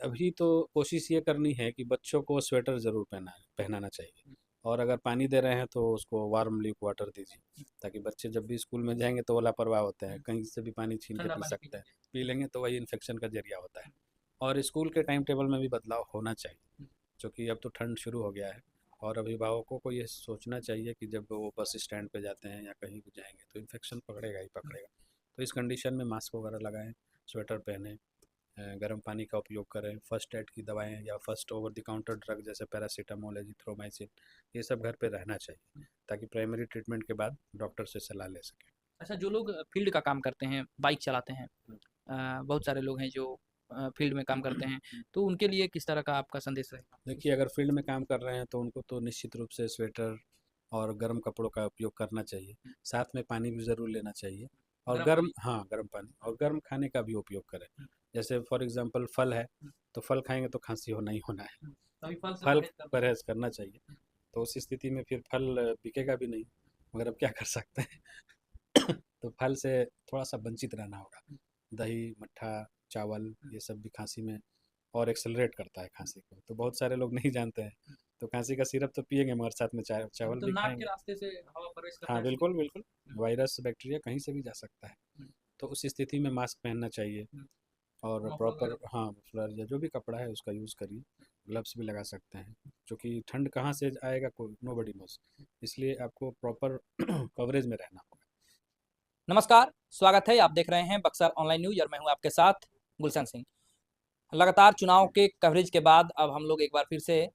अभी तो कोशिश ये करनी है कि बच्चों को स्वेटर ज़रूर पहनाना चाहिए। और अगर पानी दे रहे हैं तो उसको वार्म ल्यूक वाटर दीजिए, ताकि बच्चे जब भी स्कूल में जाएंगे तो वो लापरवाह होते हैं, कहीं से भी पानी छीन के ठंडा पी पानी पी सकते हैं, लेंगे। पी लेंगे तो वही इन्फेक्शन का जरिया होता है। और स्कूल के टाइम टेबल में भी बदलाव होना चाहिए, क्योंकि अब तो ठंड शुरू हो गया है। और अभिभावकों को ये सोचना चाहिए कि जब वो बस स्टैंड पे जाते हैं या कहीं भी जाएंगे तो इन्फेक्शन पकड़ेगा ही पकड़ेगा। तो इस कंडीशन में मास्क वगैरह लगाएं, स्वेटर पहने, गर्म पानी का उपयोग करें, फर्स्ट एड की दवाएं या first over the counter drug जैसे पैरासीटामोल, एजिथ्रोमाइसिन, ये सब घर पे रहना चाहिए, ताकि प्राइमरी ट्रीटमेंट के बाद डॉक्टर से सलाह ले सकें। अच्छा, जो लोग फील्ड का काम करते हैं, बाइक चलाते हैं, बहुत सारे लोग हैं जो फील्ड में काम करते हैं, तो उनके लिए किस तरह का आपका संदेश रहेगा? देखिए, अगर फील्ड में काम कर रहे हैं तो उनको तो निश्चित रूप से स्वेटर और गर्म कपड़ों का उपयोग करना चाहिए। साथ में पानी भी ज़रूर लेना चाहिए। और गर्म गर्म, पानी। हाँ, गर्म पानी और गर्म खाने का भी उपयोग करें। जैसे फॉर एग्जांपल फल है, तो फल खाएंगे तो खांसी होना ही होना है। तभी फल से फल परहेज करना परहेज करना चाहिए। तो उस स्थिति में फिर फल बिकेगा भी नहीं, मगर अब क्या कर सकते हैं। तो फल से थोड़ा सा वंचित रहना होगा। दही, मट्ठा, चावल, ये सब भी खांसी में और एक्सेलरेट करता है खांसी को, तो बहुत सारे लोग नहीं जानते हैं। तो खांसी का सिरप तो पिएंगे मगर साथ में चावल तो भी नाक के खाएंगे। रास्ते से हवा प्रवेश करता हाँ, है बिल्कुल इसलिए। बिल्कुल। वायरस, बैक्टीरिया कहीं से भी जा सकता है। तो उस स्थिति में मास्क पहनना चाहिए। और मफलर प्रॉपर, वगैरह। हाँ, मफलर या जो भी कपड़ा है उसका यूज़ करिए। ग्लव्स भी लगा सकते हैं, क्योंकि ठंड कहाँ से आएगा कोई नोबडी नोस। इसलिए आपको प्रॉपर कवरेज में रहना होगा। नमस्कार, स्वागत है, आप देख रहे हैं बक्सर ऑनलाइन न्यूज़ और मैं हूं आपके साथ गुलशन सिंह। लगातार चुनाव के कवरेज के बाद अब हम लोग एक बार फिर से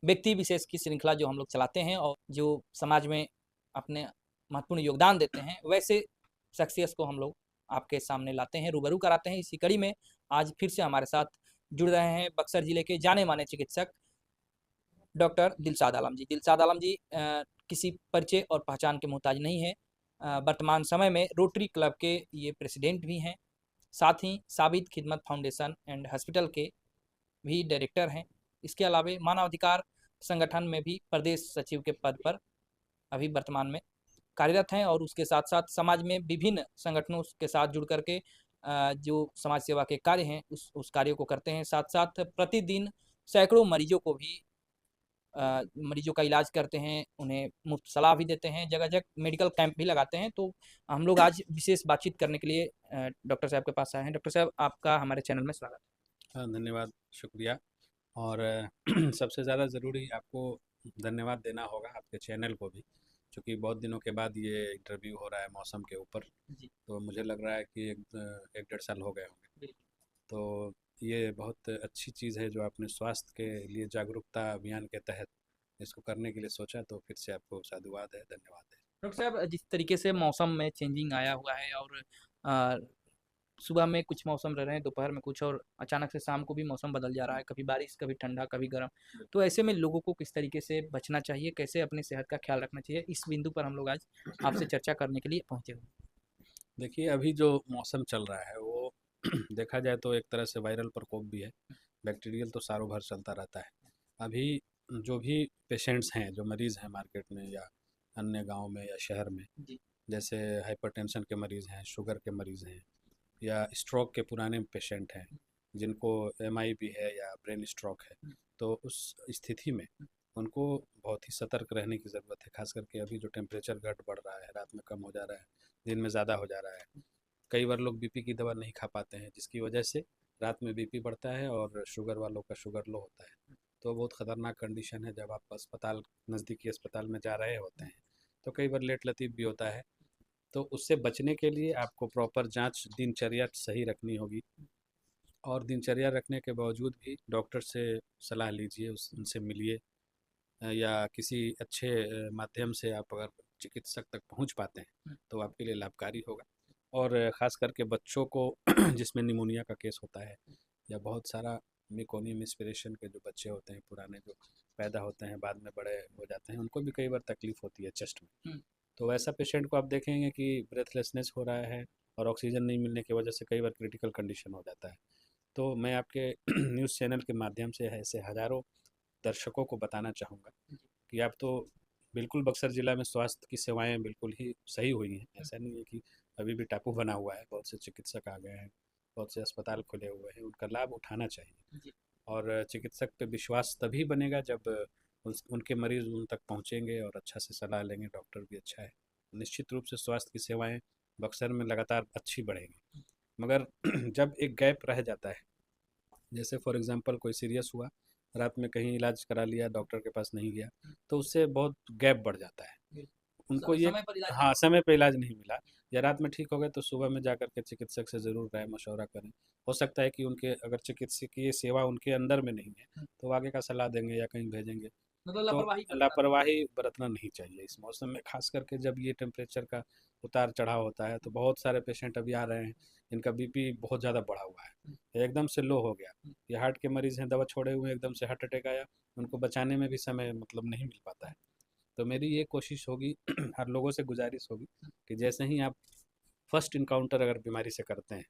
व्यक्ति विशेष की श्रृंखला जो हम लोग चलाते हैं और जो समाज में अपने महत्वपूर्ण योगदान देते हैं, वैसे शख्सियत को हम लोग आपके सामने लाते हैं, रूबरू कराते हैं। इसी कड़ी में आज फिर से हमारे साथ जुड़ रहे हैं बक्सर जिले के जाने-माने चिकित्सक डॉक्टर दिलशाद आलम जी। दिलशाद आलम जी किसी परिचय और पहचान के मोहताज नहीं हैं। वर्तमान समय में रोटरी क्लब के ये प्रेसिडेंट भी हैं, साथ ही साबित खिदमत फाउंडेशन एंड हॉस्पिटल के भी डायरेक्टर हैं। इसके अलावे मानवाधिकार संगठन में भी प्रदेश सचिव के पद पर अभी वर्तमान में कार्यरत हैं और उसके साथ-साथ समाज में विभिन्न संगठनों के साथ जुड़ कर के जो समाज सेवा के कार्य हैं उस कार्यों को करते हैं। साथ-साथ प्रतिदिन सैकड़ों मरीजों को भी मरीजों का इलाज करते हैं, उन्हें मुफ्त सलाह भी देते हैं, जगह-जगह मेडिकल कैंप भी लगाते हैं। तो हम लोग आज विशेष बातचीत करने के लिए डॉक्टर साहब के पास आए हैं। डॉक्टर साहब, आपका हमारे चैनल में स्वागत है। हाँ, धन्यवाद, शुक्रिया। और सबसे ज़्यादा ज़रूरी आपको धन्यवाद देना होगा आपके चैनल को भी, क्योंकि बहुत दिनों के बाद ये इंटरव्यू हो रहा है मौसम के ऊपर। जी, तो मुझे लग रहा है कि एक डेढ़ साल हो गए होंगे। बिल्कुल। तो ये बहुत अच्छी चीज़ है जो आपने स्वास्थ्य के लिए जागरूकता अभियान के तहत इसको करने के लिए सोचा, तो फिर से आपको साधुवाद है, धन्यवाद है। डॉक्टर साहब, जिस तरीके से मौसम में चेंजिंग आया हुआ है और अ, सुबह में कुछ मौसम रह रहे हैं, दोपहर में कुछ और अचानक से शाम को भी मौसम बदल जा रहा है, कभी बारिश, कभी ठंडा, कभी गर्म। तो ऐसे में लोगों को किस तरीके से बचना चाहिए, कैसे अपनी सेहत का ख्याल रखना चाहिए, इस बिंदु पर हम लोग आज आपसे चर्चा करने के लिए पहुँचे हुए हैं। देखिए, अभी जो मौसम चल रहा है वो देखा जाए तो एक तरह से वायरल प्रकोप भी है। बैक्टीरियल तो सालों भर चलता रहता है। अभी जो भी पेशेंट्स हैं, जो मरीज़ हैं मार्केट में या अन्य गांव में या शहर में, जी, जैसे हाइपरटेंशन के मरीज़ हैं, शुगर के मरीज़ हैं, या स्ट्रोक के पुराने पेशेंट हैं, जिनको एमआई भी है या ब्रेन स्ट्रोक है, तो उस स्थिति में उनको बहुत ही सतर्क रहने की ज़रूरत है। खास करके अभी जो टेम्परेचर घट बढ़ रहा है, रात में कम हो जा रहा है, दिन में ज़्यादा हो जा रहा है। कई बार लोग बीपी की दवा नहीं खा पाते हैं, जिसकी वजह से रात में बीपी बढ़ता है और शुगर वालों का शुगर लो होता है। तो बहुत ख़तरनाक कंडीशन है जब आप अस्पताल, नज़दीकी अस्पताल में जा रहे होते हैं। तो कई बार लेट लतीफ़ भी होता है। तो उससे बचने के लिए आपको प्रॉपर जांच, दिनचर्या सही रखनी होगी। और दिनचर्या रखने के बावजूद भी डॉक्टर से सलाह लीजिए, उनसे मिलिए, या किसी अच्छे माध्यम से आप अगर चिकित्सक तक पहुंच पाते हैं तो आपके लिए लाभकारी होगा। और ख़ास करके बच्चों को जिसमें निमोनिया का केस होता है, या बहुत सारा मेकोनियम एस्पिरेशन के जो बच्चे होते हैं पुराने, जो पैदा होते हैं बाद में बड़े हो जाते हैं, उनको भी कई बार तकलीफ़ होती है चेस्ट में। तो वैसा पेशेंट को आप देखेंगे कि ब्रेथलेसनेस हो रहा है और ऑक्सीजन नहीं मिलने की वजह से कई बार क्रिटिकल कंडीशन हो जाता है। तो मैं आपके न्यूज़ चैनल के माध्यम से ऐसे हज़ारों दर्शकों को बताना चाहूँगा कि आप तो बिल्कुल, बक्सर ज़िला में स्वास्थ्य की सेवाएँ बिल्कुल ही सही हुई हैं। ऐसा नहीं है कि अभी भी टापू बना हुआ है, बहुत से चिकित्सक आ गए हैं। बहुत से अस्पताल खुले हुए हैं, उनका लाभ उठाना चाहिए। जी। और चिकित्सक पे विश्वास तभी बनेगा जब उनके मरीज़ उन तक पहुँचेंगे और अच्छा से सलाह लेंगे, डॉक्टर भी अच्छा है। निश्चित रूप से स्वास्थ्य की सेवाएँ बक्सर में लगातार अच्छी बढ़ेंगी। मगर जब एक गैप रह जाता है, जैसे फॉर एग्ज़ाम्पल कोई सीरियस हुआ, रात में कहीं इलाज करा लिया, डॉक्टर के पास नहीं गया, तो उससे बहुत गैप बढ़ जाता है। उनको ये समय पर इलाज हाँ, समय पे इलाज नहीं मिला या रात में ठीक हो गए तो सुबह में जाकर के चिकित्सक से ज़रूर राय मशवरा करें। हो सकता है कि उनके अगर चिकित्सकीय सेवा उनके अंदर में नहीं है, तो वो आगे का सलाह देंगे या कहीं भेजेंगे। मतलब तो लापरवाही लापरवाही बरतना नहीं चाहिए इस मौसम में, ख़ास करके जब ये टेम्परेचर का उतार-चढ़ाव होता है, तो बहुत सारे पेशेंट अभी आ रहे हैं, जिनका बीपी बहुत ज़्यादा बढ़ा हुआ है, एकदम से लो हो गया। ये हार्ट के मरीज़ हैं, दवा छोड़े हुए हैं, एकदम से हार्ट अटैक आया, उनको बचाने में भी समय मतलब नहीं मिल पाता है। तो मेरी ये कोशिश होगी हर लोगों से गुजारिश होगी कि जैसे ही आप फर्स्ट इनकाउंटर अगर बीमारी से करते हैं,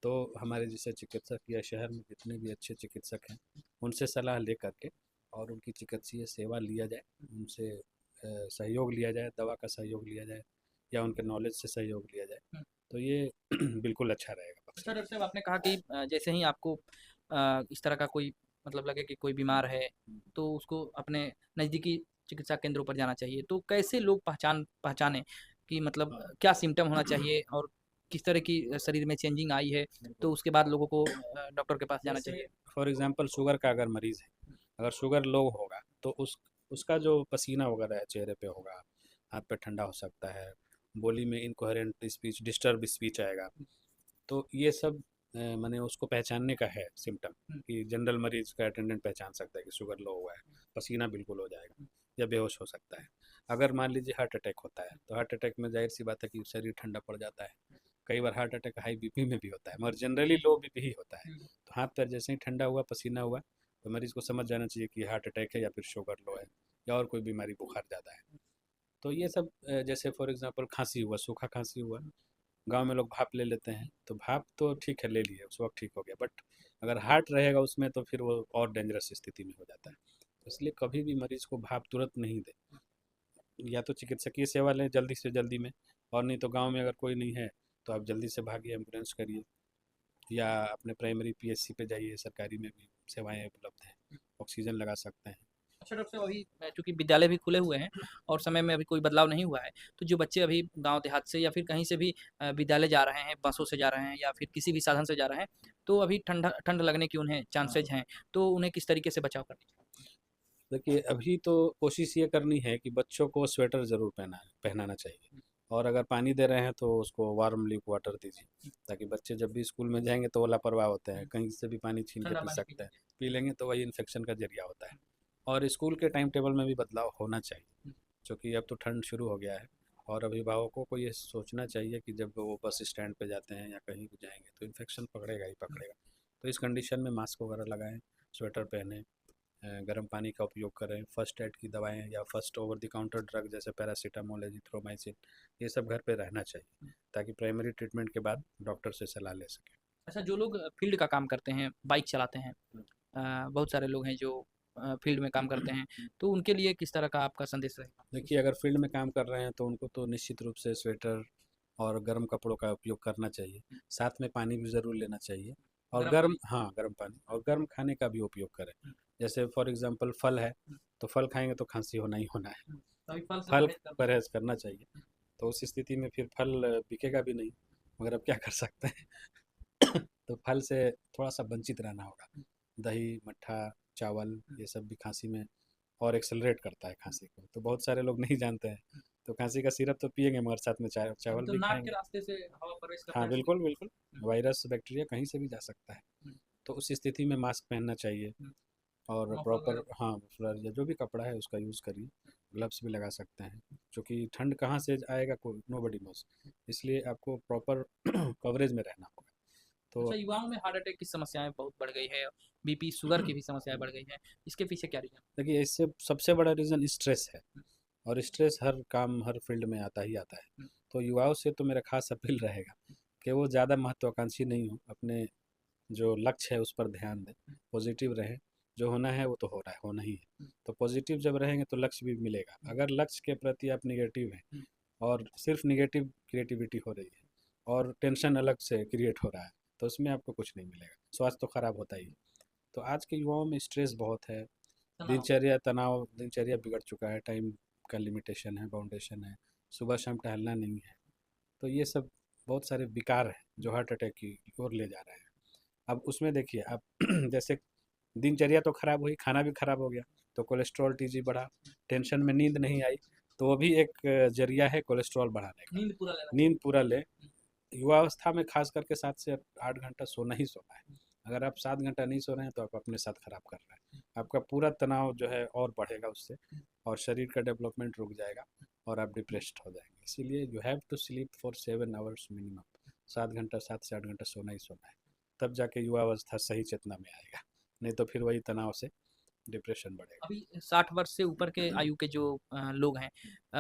तो हमारे जैसे चिकित्सक या शहर में जितने भी अच्छे चिकित्सक हैं, उनसे सलाह ले करके और उनकी चिकित्सीय सेवा लिया जाए, उनसे सहयोग लिया जाए, दवा का सहयोग लिया जाए या उनके नॉलेज से सहयोग लिया जाए, तो ये बिल्कुल अच्छा रहेगा बक्सर अच्छा में। डॉक्टर साहब आपने कहा कि जैसे ही आपको इस तरह का कोई मतलब लगे कि कोई बीमार है तो उसको अपने नज़दीकी चिकित्सा केंद्रों पर जाना चाहिए। तो कैसे लोग पहचानें कि मतलब क्या सिम्पटम होना चाहिए और किस तरह की शरीर में चेंजिंग आई है, तो उसके बाद लोगों को डॉक्टर के पास जाना चाहिए? फॉर एग्जांपल शुगर का अगर मरीज़ है, अगर शुगर लो होगा तो उसका जो पसीना वगैरह है चेहरे पे होगा, हाथ पे ठंडा हो सकता है, बोली में इनकोहेरेंट स्पीच, डिस्टर्ब स्पीच आएगा। तो ये सब माने उसको पहचानने का है सिम्पटम कि जनरल मरीज़ का अटेंडेंट पहचान सकता है कि शुगर लो हुआ है, पसीना बिल्कुल हो जाएगा या बेहोश हो सकता है। अगर मान लीजिए हार्ट अटैक होता है, तो हार्ट अटैक में ज़ाहिर-सी बात है कि शरीर ठंडा पड़ जाता है। कई बार हार्ट अटैक हाई बीपी में भी होता है, मगर जनरली लो बीपी ही होता है। तो हाथ पैर जैसे ही ठंडा हुआ, पसीना हुआ, तो मरीज़ को समझ जाना चाहिए कि हार्ट अटैक है या फिर शुगर लो है या और कोई बीमारी, बुखार ज़्यादा है। तो ये सब जैसे फॉर एग्ज़ाम्पल खाँसी हुआ, सूखा खाँसी हुआ, गाँव में लोग भाप ले लेते हैं, तो भाप तो ठीक है ले लिए, उस वक़्त ठीक हो गया, बट अगर हार्ट रहेगा उसमें तो फिर वो और डेंजरस स्थिति में हो जाता है। तो इसलिए कभी भी मरीज़ को भाप तुरंत नहीं दें, या तो चिकित्सकीय सेवा लें जल्दी से जल्दी में, और नहीं तो गाँव में अगर कोई नहीं है, तो आप जल्दी से भागिए, एम्बुलेंस करिए या अपने प्राइमरी पीएचसी पे जाइए, सरकारी में भी सेवाएँ उपलब्ध हैं, ऑक्सीजन लगा सकते हैं। अच्छा डॉक्टर साहब अभी चूँकि विद्यालय भी खुले हुए हैं और समय में अभी कोई बदलाव नहीं हुआ है, तो जो बच्चे अभी गाँव देहात से या फिर कहीं से भी विद्यालय जा रहे हैं, बसों से जा रहे हैं या फिर किसी भी साधन से जा रहे हैं, तो अभी ठंड लगने की उन्हें चांसेज़ हैं, तो उन्हें किस तरीके से बचाव करनी चाहिए? देखिए, अभी तो कोशिश ये करनी है कि बच्चों को स्वेटर ज़रूर पहनाना चाहिए, और अगर पानी दे रहे हैं तो उसको वार्म लीक वाटर दीजिए, ताकि बच्चे जब भी स्कूल में जाएँगे तो वो लापरवाह होते हैं, कहीं से भी पानी छीन के ठंडा पी पानी पी सकते हैं, पी लेंगे तो वही इन्फेक्शन का ज़रिया होता है। और स्कूल के टाइम टेबल में भी बदलाव होना चाहिए, क्योंकि अब तो ठंड शुरू हो गया है और अभिभावकों को ये सोचना चाहिए कि जब वो बस स्टैंड पे जाते हैं या कहीं भी जाएँगे तो इन्फेक्शन पकड़ेगा ही पकड़ेगा। तो इस कंडीशन में मास्क वगैरह लगाएँ, स्वेटर पहनें, गर्म पानी का उपयोग करें, फर्स्ट एड की दवाएँ या first over the counter drug जैसे पैरासिटामोल, एजिथ्रोमाइसिन, ये सब घर पे रहना चाहिए, ताकि प्राइमरी ट्रीटमेंट के बाद डॉक्टर से सलाह ले सकें। अच्छा जो लोग फील्ड का काम करते हैं, बाइक चलाते हैं, बहुत सारे लोग हैं जो फील्ड में काम करते हैं, तो उनके लिए किस तरह का आपका संदेश रहेगा? देखिए, अगर फील्ड में काम कर रहे हैं तो उनको तो निश्चित रूप से स्वेटर और गर्म कपड़ों का उपयोग करना चाहिए। साथ में पानी भी ज़रूर लेना चाहिए, और गर्म गर्म पानी। हाँ, गर्म पानी और गर्म खाने का भी उपयोग करें। जैसे फॉर एग्ज़ाम्पल फल है, तो फल खाएँगे तो खाँसी होना ही होना है। तभी फल से फल परहेज़ करना चाहिए। परहेज़ करना चाहिए, तो उस स्थिति में फिर फल बिकेगा भी नहीं, मगर अब क्या कर सकते हैं। तो फल से थोड़ा-सा वंचित रहना होगा। दही, मट्ठा, चावल ये सब भी खाँसी में और एक्सेलरेट करता है खाँसी को, तो बहुत सारे लोग नहीं जानते हैं। तो खाँसी का सिरप तो पिएँगे मगर साथ में चावल तो भी नाक के खाएँगे। रास्ते से हवा प्रवेश करता हाँ, है बिल्कुल, बिल्कुल। इसलिए। वायरस, बैक्टीरिया कहीं से भी जा सकता है। तो उस स्थिति में मास्क पहनना चाहिए और मफलर प्रॉपर वगैरह। हाँ, मफलर या जो भी कपड़ा है उसका यूज़ करिए। ग्लव्स भी लगा सकते हैं, क्योंकि ठंड कहाँ से आएगा कोई नोबडी नोज़। इसलिए आपको प्रॉपर कवरेज में रहना होगा। अच्छा तो युवाओं में हार्ट अटैक की समस्याएँ बहुत बढ़ गई है, बीपी, शुगर की भी समस्याएँ बढ़ गई हैं, इसके पीछे क्या रीज़न? देखिए, इससे सबसे बड़ा रीज़न स्ट्रेस है, और स्ट्रेस हर काम, हर फील्ड में आता ही आता है। तो युवाओं से तो मेरा ख़ास अपील रहेगा कि वो ज़्यादा महत्वाकांक्षी नहीं हों, अपने जो लक्ष्य है उस पर ध्यान दें, पॉजिटिव रहें, जो होना है वो तो हो रहा है, होना ही है। तो पॉजिटिव जब रहेंगे तो लक्ष्य भी मिलेगा। अगर लक्ष्य के प्रति आप नेगेटिव हैं और सिर्फ नेगेटिव क्रिएटिविटी हो रही है और टेंशन अलग से क्रिएट हो रहा है, तो उसमें आपको कुछ नहीं मिलेगा, स्वास्थ्य तो खराब होता ही है। तो आज के युवाओं में स्ट्रेस बहुत है, दिनचर्या बिगड़ चुका है, टाइम का लिमिटेशन है, बाउंडेशन है, सुबह शाम टहलना नहीं है। तो ये सब बहुत सारे विकार हैं जो हार्ट अटैक की ओर ले जा रहे हैं। अब उसमें देखिए आप जैसे दिनचर्या तो खराब हुई, खाना भी खराब हो गया, तो कोलेस्ट्रॉल टीजी बढ़ा, टेंशन में नींद नहीं आई, तो वो भी एक जरिया है कोलेस्ट्रॉल बढ़ाने का। नींद पूरा ले, युवावस्था में खास करके 7 से 8 घंटा सोना ही सोना है। अगर आप 7 घंटा नहीं सो रहे हैं तो आप अपने साथ खराब कर रहे हैं। आपका पूरा तनाव जो है और बढ़ेगा उससे, और शरीर का डेवलपमेंट रुक जाएगा और आप डिप्रेस्ड हो जाएंगे। इसीलिए you have to sleep for 7 hours minimum. 7 से 8 घंटा सोना ही सोना है, तब जाके युवावस्था सही चेतना में आएगा, नहीं तो फिर वही तनाव से डिप्रेशन बढ़ेगा। अभी 60 वर्ष से ऊपर के आयु के जो लोग हैं,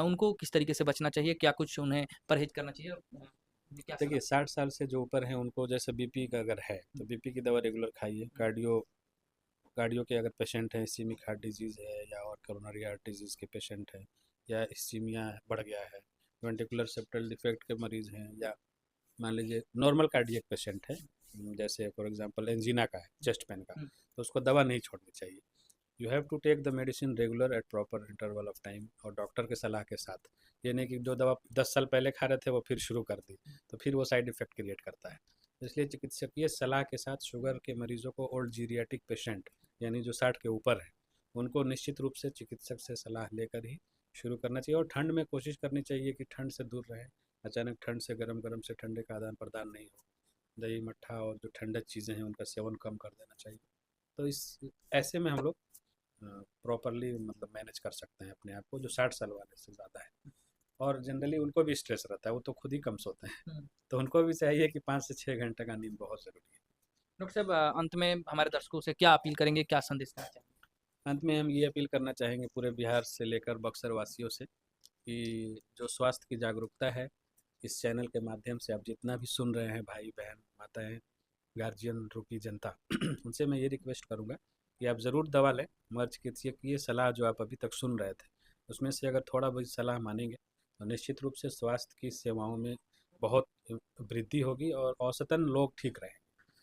उनको किस तरीके से बचना चाहिए? क्या कुछ उन्हें परहेज करना चाहिए? क्या देखिए 60 साल से जो ऊपर हैं उनको, जैसे बीपी का अगर है तो बीपी की दवा रेगुलर खाइए। कार्डियो के अगर पेशेंट हैं, इस्कीमिक हार्ट डिजीज़ है या और कोरोनरी हार्ट डिजीज़ के पेशेंट हैं, या इस्कीमिया बढ़ गया है, वेंटिकुलर सेप्टल डिफेक्ट के मरीज़ हैं, या मान लीजिए नॉर्मल कार्डियक पेशेंट है, जैसे फॉर एग्जांपल एंजीना का है, चेस्ट पेन का, तो उसको दवा नहीं छोड़नी चाहिए। You have to take the medicine regular at proper interval of time, और डॉक्टर के सलाह के साथ। ये नहीं कि जो दवा 10 साल पहले खा रहे थे वो फिर शुरू कर दी, तो फिर वो साइड इफ़ेक्ट क्रिएट करता है। इसलिए चिकित्सकीय सलाह के साथ शुगर के मरीजों को, ओल्ड जीरियाटिक पेशेंट यानी जो 60 के ऊपर है, उनको निश्चित रूप से चिकित्सक से सलाह लेकर ही शुरू करना चाहिए। और ठंड में कोशिश करनी चाहिए कि ठंड से दूर रहें, अचानक ठंड से गर्म, गर्म से ठंडे का आदान प्रदान नहीं हो। दही मट्ठा और जो ठंडक चीज़ें हैं उनका सेवन कम कर देना चाहिए। तो इस ऐसे में हम लोग प्रॉपरली मतलब मैनेज कर सकते हैं अपने आप को, जो 60 साल वाले से ज़्यादा है। और जनरली उनको भी स्ट्रेस रहता है, वो तो खुद ही कम सोते हैं, तो उनको भी चाहिए कि 5 से 6 घंटे का नींद बहुत ज़रूरी है। डॉक्टर साहब, अंत में हमारे दर्शकों से क्या अपील करेंगे, क्या संदेश देना चाहेंगे? अंत में हम ये अपील करना चाहेंगे पूरे बिहार से लेकर बक्सर वासियों से, कि जो स्वास्थ्य की जागरूकता है, इस चैनल के माध्यम से आप जितना भी सुन रहे हैं, भाई बहन माताएं, गार्जियन रूपी जनता, उनसे मैं ये रिक्वेस्ट करूँगा कि आप ज़रूर दवा लें, मगर चिकित्सकीय सलाह जो आप अभी तक सुन रहे थे उसमें से अगर थोड़ा बहुत सलाह मानेंगे तो निश्चित रूप से स्वास्थ्य की सेवाओं में बहुत वृद्धि होगी और औसतन लोग ठीक रहेंगे।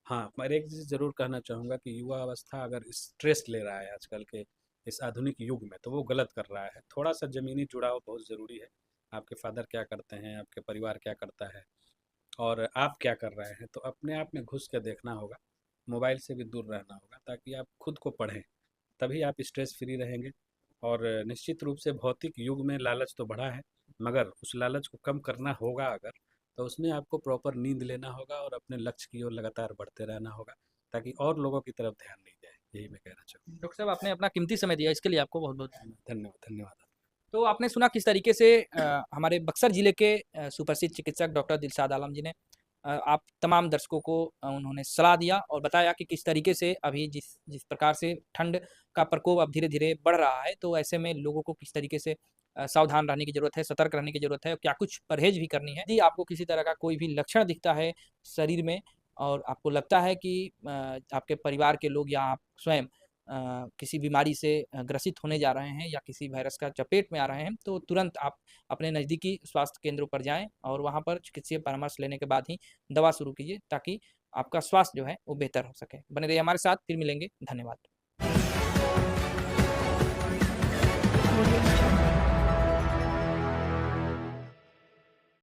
हाँ, मैं एक चीज़ ज़रूर कहना चाहूँगा कि युवा अवस्था अगर स्ट्रेस ले रहा है आजकल के इस आधुनिक युग में, तो वो गलत कर रहा है। थोड़ा सा ज़मीनी जुड़ाव बहुत ज़रूरी है। आपके फादर क्या करते हैं, आपके परिवार क्या करता है, और आप क्या कर रहे हैं, तो अपने आप में घुस के देखना होगा। मोबाइल से भी दूर रहना होगा ताकि आप खुद को पढ़ें, तभी आप स्ट्रेस फ्री रहेंगे। और निश्चित रूप से भौतिक युग में लालच तो बढ़ा है, मगर उस लालच को कम करना होगा अगर, तो उसमें आपको प्रॉपर नींद लेना होगा और अपने लक्ष्य की ओर लगातार बढ़ते रहना होगा, ताकि और लोगों की तरफ ध्यान नहीं जाए। यही मैं कहना चाहूँगा। डॉक्टर साहब, आपने अपना कीमती समय दिया, इसके लिए आपको बहुत-बहुत धन्यवाद। धन्यवाद, धन्यवाद। तो आपने सुना किस तरीके से हमारे बक्सर जिले के सुप्रसिद्ध चिकित्सक डॉक्टर दिलशाद आलम जी ने आप तमाम दर्शकों को उन्होंने सलाह दिया और बताया कि किस तरीके से अभी जिस जिस प्रकार से ठंड का प्रकोप अब धीरे-धीरे बढ़ रहा है, तो ऐसे में लोगों को किस तरीके से सावधान रहने की ज़रूरत है, सतर्क रहने की ज़रूरत है, क्या कुछ परहेज़ भी करनी है। यदि आपको किसी तरह का कोई भी लक्षण दिखता है शरीर में और आपको लगता है कि आपके परिवार के लोग या आप स्वयं किसी बीमारी से ग्रसित होने जा रहे हैं या किसी वायरस का चपेट में आ रहे हैं, तो तुरंत आप अपने नज़दीकी स्वास्थ्य केंद्रों पर जाएँ और वहाँ पर चिकित्सीय परामर्श लेने के बाद ही दवा शुरू कीजिए, ताकि आपका स्वास्थ्य जो है वो बेहतर हो सके। बने रहिए हमारे साथ, फिर मिलेंगे। धन्यवाद।